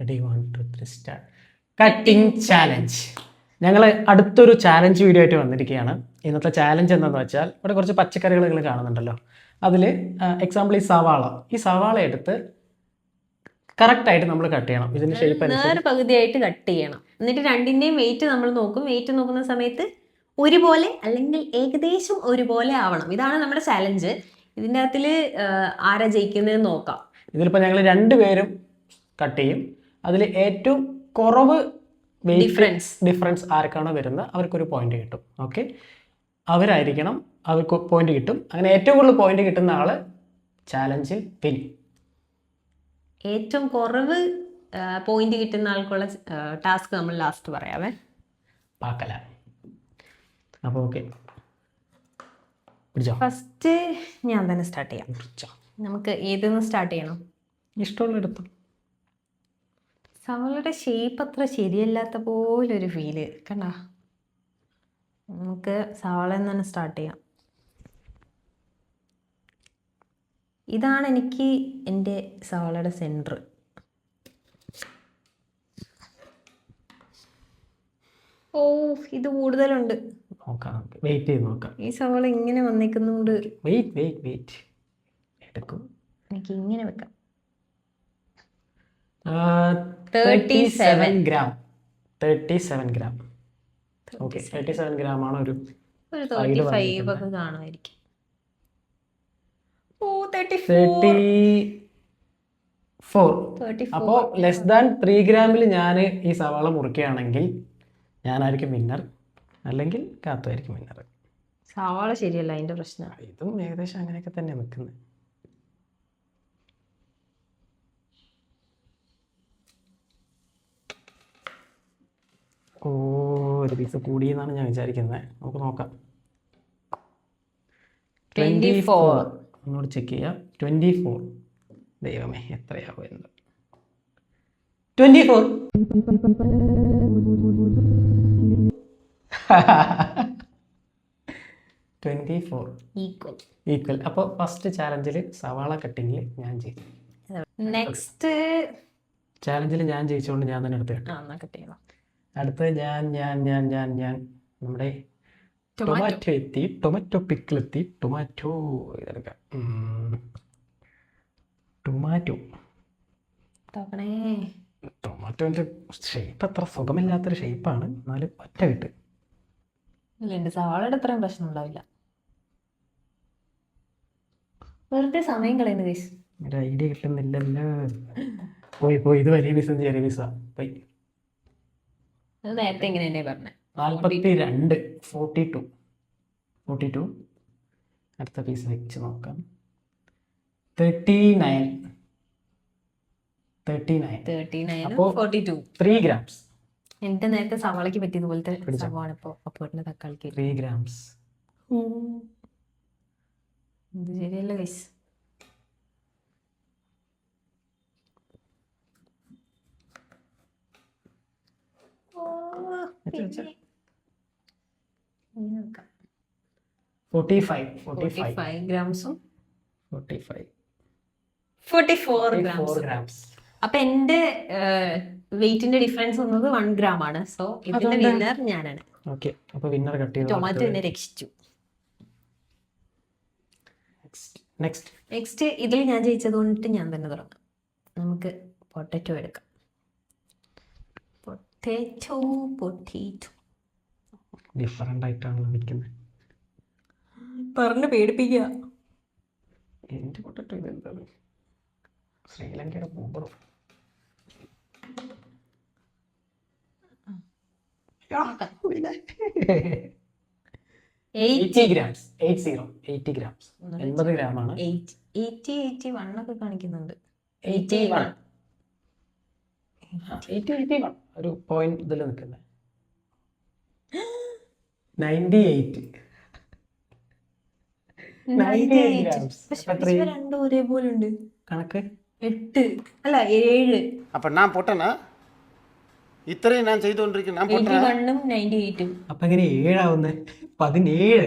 Ready 1 2 3 start. Cutting challenge. ഞങ്ങൾ അടുത്തൊരു challenge video ആയിട്ട് വന്നിരിക്കുകയാണ്. ഇന്നത്തെ ചാലഞ്ച് എന്താണെന്ന് വെച്ചാൽ ഇവിടെ കുറച്ച് പച്ചക്കറികൾ നിങ്ങൾ കാണുന്നുണ്ടല്ലോ. അതിൽ എക്സാമ്പിൾ ഈ സവാള എടുത്ത് കറക്റ്റായിട്ട് നമ്മൾ കട്ട് ചെയ്യണം. ഇതിന്റെ ഷേപ്പ് നേർ പകുതിയായിട്ട് കട്ട് ചെയ്യണം. എന്നിട്ട് രണ്ടിന്റെയും വെയിറ്റ് നമ്മൾ നോക്കും. വെയിറ്റ് നോക്കുന്ന സമയത്ത് ഒരുപോലെ അല്ലെങ്കിൽ ഏകദേശം ഒരുപോലെ ആവണം. ഇതാണ് നമ്മുടെ ചാലഞ്ച്. ഇതിൻ്റെ അകത്തിൽ ആരാ ജയിക്കുന്നത് നോക്കാം. ഇതിലിപ്പോൾ ഞങ്ങൾ രണ്ടുപേരും കട്ട് ചെയ്യും. അതിൽ ഏറ്റവും കുറവ് ഡിഫറൻസ് ആർക്കാണോ വരുന്നത് അവർക്കൊരു പോയിന്റ് കിട്ടും. ഓക്കെ, അവരായിരിക്കണം, അവർക്ക് പോയിന്റ് കിട്ടും. അങ്ങനെ ഏറ്റവും കൂടുതൽ പോയിന്റ് കിട്ടുന്ന ആള് ചാലഞ്ച് വിൻ. ഏറ്റവും കുറവ് പോയിന്റ് കിട്ടുന്ന ആൾക്കുള്ള ടാസ്ക് നമ്മൾ ലാസ്റ്റ് പറയാവേ. പാക്കല. അപ്പോൾ ഓക്കെ, ഫസ്റ്റ് ഞാൻ തന്നെ സ്റ്റാർട്ട് ചെയ്യാം. നമുക്ക് ഏതെന്ന് സ്റ്റാർട്ട് ചെയ്യണം? ഇഷ്ടമുള്ള എടുത്തു. സവാളയുടെ ഷേപ്പ് അത്ര ശരിയല്ലാത്ത പോലൊരു ഫീല് കണ്ട. നമുക്ക് സവാള തന്നെ സ്റ്റാർട്ട് ചെയ്യാം. ഇതാണ് എനിക്ക് എൻ്റെ സവാളയുടെ സെൻറ്റർ. ഓ, ഇത് കൂടുതലുണ്ട്. നോക്കാം, വെയിറ്റ് ചെയ്ത് നോക്കാം. ഈ സവാള ഇങ്ങനെ വന്നേക്കുന്നുണ്ട്. വെയിറ്റ് എടുക്കും. എനിക്ക് ഇങ്ങനെ വെക്കാം. 37 ഗ്രാം. ഓക്കെ, 37 ഗ്രാം ആണ്. ഒരു 35 ഒക്കെ കാണുമായിരിക്കും. ഓ, 34. അപ്പോൾ ലെസ് ദാൻ 3 ഗ്രാമിൽ ഞാൻ ഈ സവാള മുറിക്കുകയാണെങ്കിൽ ഞാനായിരിക്കും വിന്നർ, അല്ലെങ്കിൽ കാത്തുമായിരിക്കും വിന്നർ. സവാള ശരിയല്ല അതിൻ്റെ പ്രശ്നം. ഇതും ഏകദേശം അങ്ങനെയൊക്കെ തന്നെ നിൽക്കുന്നത്. ഓ, ഒരു പീസ് കൂടിയെന്നാണ് ഞാൻ വിചാരിക്കുന്നത്. നമുക്ക് നോക്കാം. 24. ഒന്നുകൂടി ചെക്ക് ചെയ്യാം. 24. ദൈവമേ, എത്രയാവും എന്ത്? 24. ഈക്വൽ. അപ്പോൾ ഫസ്റ്റ് ചാലഞ്ചിൽ സവാള കട്ടിങ്ങിൽ ഞാൻ ജയിച്ചു. നെക്സ്റ്റ് ചാലഞ്ചിൽ ഞാൻ ജയിച്ചുകൊണ്ട് ഞാൻ തന്നെ എടുത്ത് കട്ട്. അടുത്ത് ഞാൻ നമ്മുടെ ടൊമാറ്റോ പിക്കിൾ എത്തി. ഇതെടുക്കാം. ടൊമാറ്റോൻ്റെ ഷേപ്പ് അത്ര സുഖമില്ലാത്തൊരു ഷേപ്പാണ്, എന്നാലും ഒറ്റ കിട്ട്. സവാളയുടെ അത്രയും പ്രശ്നം ഉണ്ടാവില്ല. വെറുതെ സമയം കളയുന്നു. ഒരു ഐഡിയ കിട്ടുന്നില്ലല്ലോ. പോയി ഇത് വലിയ പീസ ചെറിയ പീസ പോയി. നേരത്തെ എങ്ങനെ തന്നെ പറഞ്ഞേ? 42. 42. അടുത്ത പീസ് വെച്ച് നോക്കാം. 39. അപ്പോൾ 42. 3 ഗ്രാംസ്. എന്റെ നേരത്തെ സവാളയ്ക്ക് പറ്റിയതുപോലത്തെ സംഭവമാണ് ഇപ്പോൾ അപ്പോട്ടിന്റെ തക്കാളിക്ക്. 3 ഗ്രാംസ്. ഇത് ശരിയല്ല ഗൈസ്. അപ്പൊ എന്റെ വെയിറ്റിന്റെ ഡിഫറൻസ് വന്നത് 1 ഗ്രാം ആണ്. സോ ഇതിന്റെ വിന്നർ ഞാനാണ്. ടൊമാറ്റോ എന്നെ രക്ഷിച്ചു. നെക്സ്റ്റ് ഇതിൽ ഞാൻ ജയിച്ചത് കൊണ്ടിട്ട് ഞാൻ തന്നെ തുടങ്ങാം. നമുക്ക് പൊട്ടറ്റോ എടുക്കാം. പൊട്ടേറ്റോ ഡിഫറെന്റ് ആയിട്ടാണല്ലോ നിൽക്കുന്നത്. പറഞ്ഞ് പേടിപ്പിക്കുക. എന്റെ പൊട്ടറ്റോ ഇതെന്താണ്? ശ്രീലങ്കയുടെ പൂമ്പറോ? 80 ഗ്രാംസ്. 80 ഗ്രാംസ്. 80 ഗ്രാമാണ്. 81 ഒക്കെ കാണിക്കുന്നുണ്ട്. 81 ഒരു പോയിന്റ് ഇതിൽ നിൽക്കുന്നത്. 98. പക്ഷെ രണ്ടും ഒരേപോലെ ഉണ്ട്. കണക്ക് 8 അല്ല 7. அப்ப நான் போட்டேனா? ഇത്രയും ഞാൻ ചെയ്തുകൊണ്ടിരിക്കുന്നു. ഞാൻ പോട്ടേനാ? 81ഉം 98ഉം. അപ്പൊ എങ്ങനെ 7 ആവുന്നത്? 17.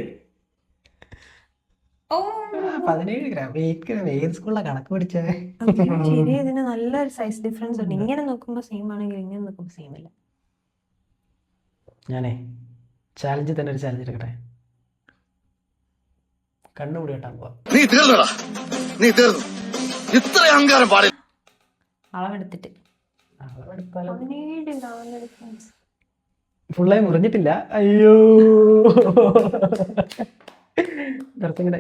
ഓ 17 ഗ്രാം 8 ഗ്രാം ഏത് സ്കൂളിലാണ് കണക്ക് പഠിച്ചേ? ശരി, ഇതിന് നല്ലൊരു സൈസ് ഡിഫറൻസ് ഉണ്ട്. ഇങ്ങനെ നോക്കുമ്പോൾ സെയിം ആണെങ്കിൽ ഇങ്ങനെ നോക്കുമ്പോൾ സെയിം അല്ല. ഞാനേ ചാലഞ്ച് തന്നെ ഒരു ചാലഞ്ച് എടുക്കട്ടെ. കണ്ണുകൂടി വെട്ടാൻ പോവാ. നീ തീർന്നടാ, നീ തീർന്നു. ഇത്ര അഹങ്കാരം പാടില്ല. അളവെടുത്തിട്ട് 17 ഗ്രാമിന്റെ ഡിഫറൻസ്. ഫുള്ളായി മുറിഞ്ഞിട്ടില്ല. അയ്യോ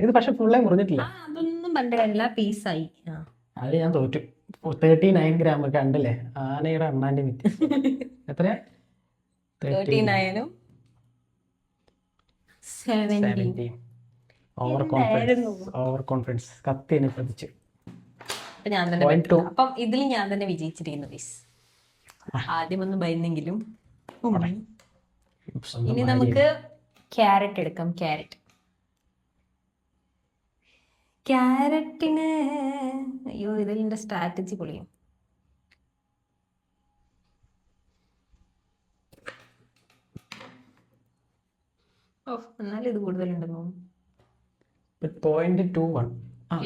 ഇത് പക്ഷെ ഫുള്ളായി മുറിഞ്ഞിട്ടില്ല. അതൊന്നും പറഞ്ഞ കാര്യമില്ല, പീസായി. അത് ഞാൻ തോറ്റു. 39 ഗ്രാം കണ്ടില്ലേ, ആനയുടെ അണ്ണാന്റെ വ്യത്യാസം. എത്രയാ? 39ഉം 70. ഓവർ കോൺഫിഡൻസ് കത്തി എന്നെ ശ്രദ്ധിച്ചു. അപ്പൊ ഞാൻ തന്നെ Point two. അപ്പം ഇതിൽ ഞാൻ തന്നെ വിജയിച്ചിരിക്കുന്നു ഗൈസ്. ആദ്യം ഒന്ന് ഭയന്നെങ്കിലും. ഇനി നമുക്ക് ക്യാരറ്റ് എടുക്കാം. ക്യാരറ്റിന് അയ്യോ ഇതിൽ എന്റെ സ്ട്രാറ്റജി പൊളിയും. ഓ എന്നാലും ഇത് കൂടുതലുണ്ടെന്ന് തോന്നുന്നു. 0.21.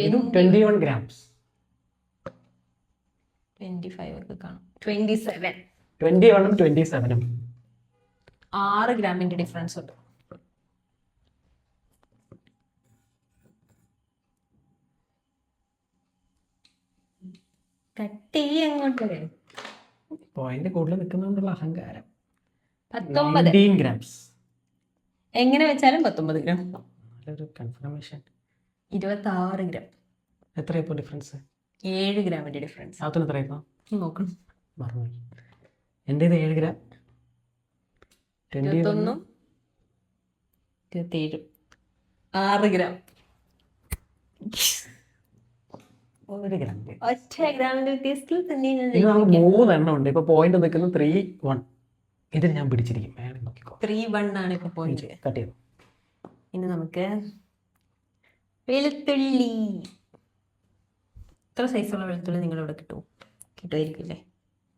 ഇത് 21 ഗ്രാംസ്. 25 ഒക്കെ കാണും. 27. 21ഉം 27ഉം 6 ഗ്രാമിന്റെ ഡിഫറൻസ് ഉണ്ട്. കട്ടി അങ്ങോട്ട് പോയിന്റ് കൂടുതൽ നിൽക്കുന്നതുകൊണ്ടുള്ള അഹങ്കാരം. 19. 19 ഗ്രാംസ്. എങ്ങനെ വെച്ചാലും 19 ഗ്രാം. നല്ലൊരു കൺഫർമേഷൻ. 26 ഗ്രാം. എത്രയാ ഡിഫറൻസ്? 7 ഗ്രാമിന്റെ ഡിഫറൻസ്. അതിന് എത്രയായിരുന്നു? നോക്കണം. മറന്നുപോയി. എൻ്റെ ഇത് 7 ഗ്രാം. 21 27 6 ഗ്രാം. 1 ഗ്രാം. ഒറ്റ ഗ്രാമിന്റെ വ്യത്യാസത്തിൽ തന്നെ ഞാൻ ഇത് നമുക്ക് 3 എണ്ണം ഉണ്ട്. ഇപ്പൊ പോയിന്റ് നിൽക്കുന്നത് 3-1. ഇതിൽ ഞാൻ പിടിച്ചിരിക്കും. വേണമെങ്കിൽ നോക്കിക്കോ. 3-1 ആണ് ഇപ്പൊ പോയിന്റ്. കട്ട് ചെയ്തു. ഇനി നമുക്ക് വെളുത്തുള്ളി. ഇത്ര സൈസുള്ള വെളുത്തുള്ളി നിങ്ങളിവിടെ കിട്ടുമായിരിക്കും അല്ലേ?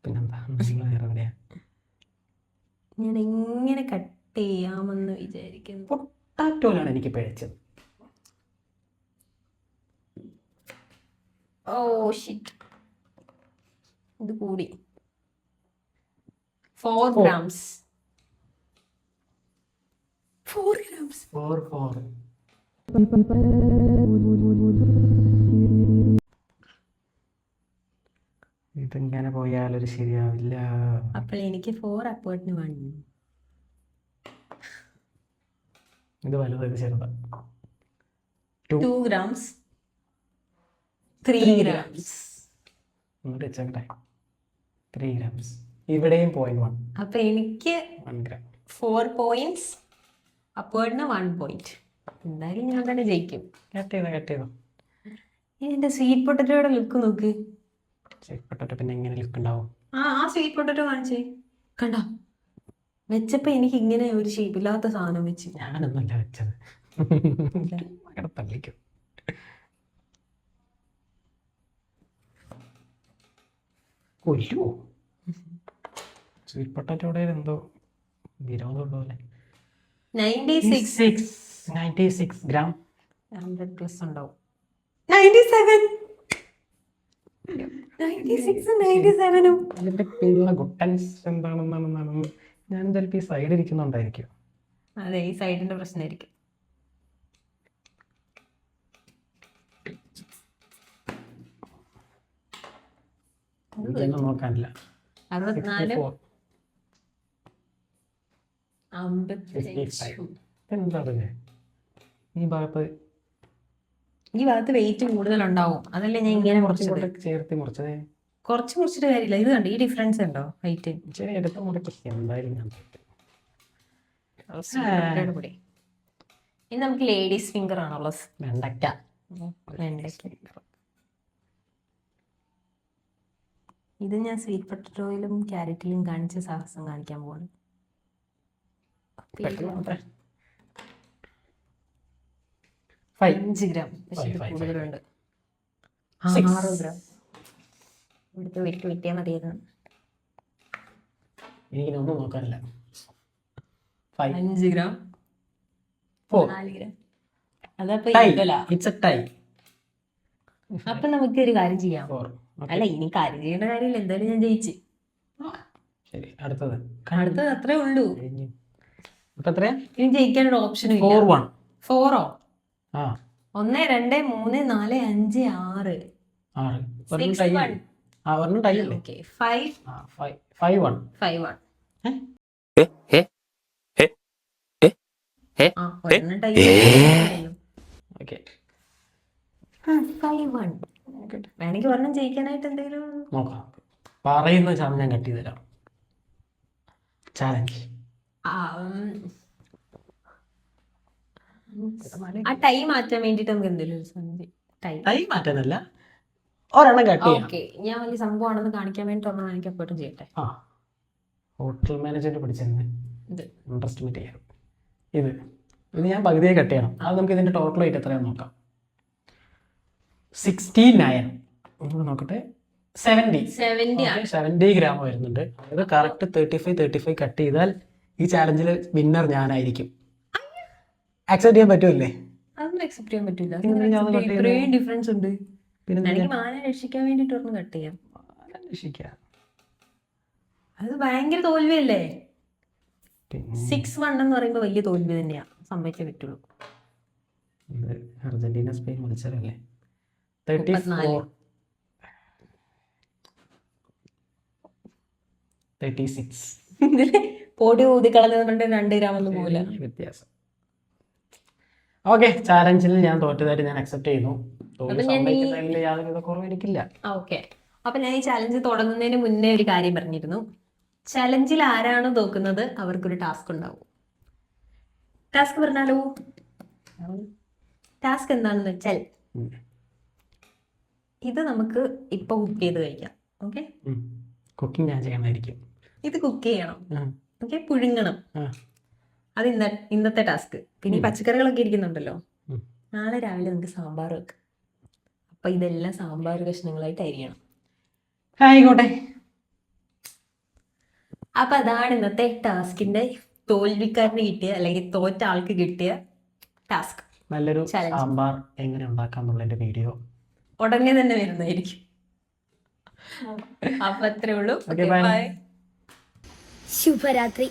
പിന്നെന്താ, വേറെ എവിടെയാ? ഞാൻ എങ്ങനെ കട്ട് ചെയ്യാമെന്ന് വിചാരിക്കുന്നു. പൊട്ടാറ്റോയിലാണ് എനിക്ക് പിഴച്ചത്. ഓ ഷിറ്റ്, ഇത് കൂടി 4 ഗ്രാംസ്. 4 ഗ്രാംസ്. 4. ഇതിങ്ങനെ പോയാലൊരു ശരിയാവില്ല. അപ്പോൾ എനിക്ക് 4, അപ്പോട്ടിന് 1. ഇത് വലുത്, ഇത് ചെറുതാ. 2 ഗ്രാംസ്. 3 ഗ്രാംസ്. ഒന്നുകൂടി വെച്ചേക്കട്ടെ. 3 ഗ്രാംസ്. ഇവിടെയും 0.1. അപ്പൊ എനിക്ക് 1 ഗ്രാം. 4 points, അപ്പോട്ടിന് 1 point. എന്തായാലും ഞാൻ തന്നെ ജയിക്കും. കട്ട് ചെയ്തോ. എന്റെ സ്വീറ്റ് പൊട്ടറ്റോയുടെ ലുക്ക് നോക്ക്. പൊട്ടറ്റോ പിന്നെ എങ്ങനെ ലുക്ക് ഉണ്ടാവും? ആ സ്വീറ്റ് പൊട്ടറ്റോ കാണിച്ചേ. കണ്ടോ, വെച്ചപ്പോ എനിക്ക് ഇങ്ങനെ ഒരു ഷേപ്പില്ലാത്ത സാധനം വെച്ച്. ഞാനൊന്നുമല്ല വെച്ചത്. തള്ളിക്കും. കൊല്ലുവോ? സ്വീറ്റ് പൊട്ടാറ്റോടെ എന്തോ വിരോധമുള്ള പോലെ. 96 ഗ്രാം. 100 പ്ലസ് ഉണ്ടാവും. 97. 96 97ഉം. അതിന്റെ പേരുള്ള ഗുട്ടൻസ് എന്താണെന്നാണ് ഞാൻ ചിലപ്പോൾ ഈ സൈഡ് ഇരിക്കുന്നുണ്ടായിരിക്കും. അതെ, ഈ സൈഡിന്റെ പ്രശ്നമായിരിക്കും. ഇതൊന്നും നോക്കാനില്ല. 64 54. 55. എന്താ ഈ ഭാഗത്ത് ഈ ഭാഗത്ത് വെയിറ്റ് കൂടുതലുണ്ടാവും, അതല്ലേ ഞാൻ ഇങ്ങനെ കുറച്ചത്. ചേർത്ത് മുറിച്ചതേ. കുറച്ച് മുറിച്ചിട്ട് കാര്യമില്ല. ഇത് കണ്ടോ, ഈ ഡിഫറൻസ് ഉണ്ടോ ഹൈറ്റ്? ശരി, എടുത്ത മുറിച്ച് എന്തായാലും ഞാൻ പൊടി. ഇനി നമുക്ക് ലേഡീസ് ഫിംഗർ ആണുള്ളത്. വെണ്ടയ്ക്ക. ഇത് ഞാൻ സ്വീറ്റ് പൊട്ടറ്റോയിലും ക്യാരറ്റിലും കാണിച്ച സാഹസം കാണിക്കാൻ പോവാണ്. 5 ഗ്രാം. പക്ഷെ ഇത് കൂടുതലുണ്ട്. 6 ഗ്രാം. ഇവിടുത്തെ വെട്ടി വെട്ടിയാൽ മതിയായിരുന്നു. എനിക്കിനൊന്നും നോക്കാനില്ല. 5 ഗ്രാം. 4. 4 ഗ്രാം. അതപ്പോ ടൈ. ഇതല്ല. It's a tie. അപ്പൊ നമുക്ക് ഒരു കാര്യം ചെയ്യാം. 4. അല്ല, ഇനി കാര്യം ചെയ്യേണ്ട കാര്യമില്ല, എന്തായാലും ഞാൻ ജയിച്ചു. ശരി, അടുത്തത് അടുത്തത് അത്രേ ഉള്ളൂ. കഴിഞ്ഞു. അപ്പൊ എത്രയാ? ഇനി ജയിക്കാനൊരു ഓപ്ഷനും 4-1. 4ഓ? ആ 1 2 3 4 5 6 6. ഒരെണ്ണം 6 ടൈ 1. അല്ലേ? ആ ഒരെണ്ണം ടൈ അല്ലേ? ഓക്കെ, 5 ആ 5-1. 5 1. ഏ ആ ഒരെണ്ണം ടൈ. ഓക്കെ, 5 1. വേണമെങ്കിൽ ഒരെണ്ണം ജയിക്കാനായിട്ട് എന്തെങ്കിലും. നോക്കാം. പറയുന്ന സാധനം ഞാൻ കട്ട് ചെയ്ത് തരാം. ചാലഞ്ച്. ആ ടൈ മാറ്റാൻ വേണ്ടിട്ട് നമുക്ക് എന്തെങ്കിലും ടൈ. ടൈ മാറ്റാനല്ല, ഒരെണ്ണം കട്ട് ചെയ്യാം. ഓക്കെ, ഞാൻ വലിയ സംഭവമാണെന്ന് കാണിക്കാൻ വേണ്ടി ഒരെണ്ണം എനിക്ക് അപ്പോഴും ചെയ്യട്ടെ. ആ ഹോട്ടൽ മാനേജ്മെന്റ് പഠിച്ചിരുന്നു. ഇത് ഇൻട്രസ്റ്റ് ചെയ്യാം. ഇത് ഞാൻ പകുതിയെ കട്ട് ചെയ്യണം. അത് നമുക്ക് ഇതിന്റെ ടോട്ടൽ വെയിറ്റ് എത്രയാണെന്ന് നോക്കാം. 69. നോക്കട്ടെ, 70. 70 ആണ്. 70 ഗ്രാം വരുന്നുണ്ട്. അത് കറക്റ്റ് 35 കട്ട് ചെയ്താൽ ഈ ചാലഞ്ചിൽ വിന്നർ ഞാനായിരിക്കും. ആക്സെപ്റ്റ് ചെയ്യാൻ പറ്റുമല്ലേ? അതൊന്നും അക്സെപ്റ്റ് ചെയ്യാൻ പറ്റില്ല. പിന്നെ ഞാൻ അത് cut ചെയ്തത്. ഇത്രയും ഡിഫറൻസ് ഉണ്ട്. പിന്നെ എനിക്ക് മാന രക്ഷിക്കാൻ വേണ്ടിട്ട് ഒരെണ്ണം കട്ട് ചെയ്യാം. അന്വേഷിക്കാം. അത് ഭയങ്കര തോൽവിയല്ലേ? പിന്നെ 6-1 എന്ന് പറയുമ്പോൾ വലിയ തോൽവി തന്നെയാ, സമ്മതിച്ചേ പറ്റുള്ളൂ. ഇത് അർജന്റീന സ്പെയിൻ മത്സരമല്ലേ? 34 36 ഇതില് പൊടി ഊതിക്കളഞ്ഞത് കൊണ്ട് 2 ഗ്രാം ഒന്നും പോകില്ല. വ്യത്യാസം. ഓക്കെ, ചാലഞ്ചിൽ ഞാൻ തോറ്റതായിട്ട് ഞാൻ അക്സെപ്റ്റ് ചെയ്യുന്നു. തോൽവി സമ്മതിക്കുന്നതിൽ യാതൊരുവിധ കുറവും എനിക്കില്ല. ഓക്കെ, അപ്പൊ ഞാൻ ഈ ചലഞ്ച് തുടങ്ങുന്നതിന് മുന്നേ ഒരു കാര്യം പറഞ്ഞിരുന്നു. ചലഞ്ചിൽ ആരാണ് തോക്കുന്നത് അവർക്കൊരു ടാസ്ക് ഉണ്ടാവും. ടാസ്ക് പറഞ്ഞാലോ? ടാസ്ക് എന്താണെന്ന് വെച്ചാൽ ഇത് നമുക്ക് ഇപ്പൊ കുക്ക് ചെയ്ത് കഴിക്കാം. ഓക്കെ, കുക്കിംഗ് ഞാൻ ചെയ്യണമായിരിക്കും. ഇത് കുക്ക് ചെയ്യണം. ആ, ഓക്കെ, പുഴുങ്ങണം. ആ. അത് ഇന്നത്തെ ടാസ്ക്. പിന്നെ ഈ പച്ചക്കറികളൊക്കെ ഇരിക്കുന്നുണ്ടല്ലോ, ഉം. നാളെ രാവിലെ നമുക്ക് സാമ്പാർ വെക്കാം. അപ്പൊ ഇതെല്ലാം സാമ്പാർ കഷ്ണങ്ങളായിട്ട് അരിയണം. ആയിക്കോട്ടെ. അപ്പൊ അതാണ് ഇന്നത്തെ ടാസ്കിന്റെ തോൽവിക്കാരന് കിട്ടിയ, അല്ലെങ്കിൽ തോറ്റ ആൾക്ക് കിട്ടിയ ടാസ്ക്. നല്ലൊരു Challenge. സാമ്പാർ എങ്ങനെ ഉണ്ടാക്കാന്നുള്ളതിന്റെ വീഡിയോ ഉടനെ തന്നെ വരുന്നതായിരിക്കും. അപ്പൊ അത്രേ ഉള്ളൂ. Okay, bye. ബൈ. ശുഭരാത്രി.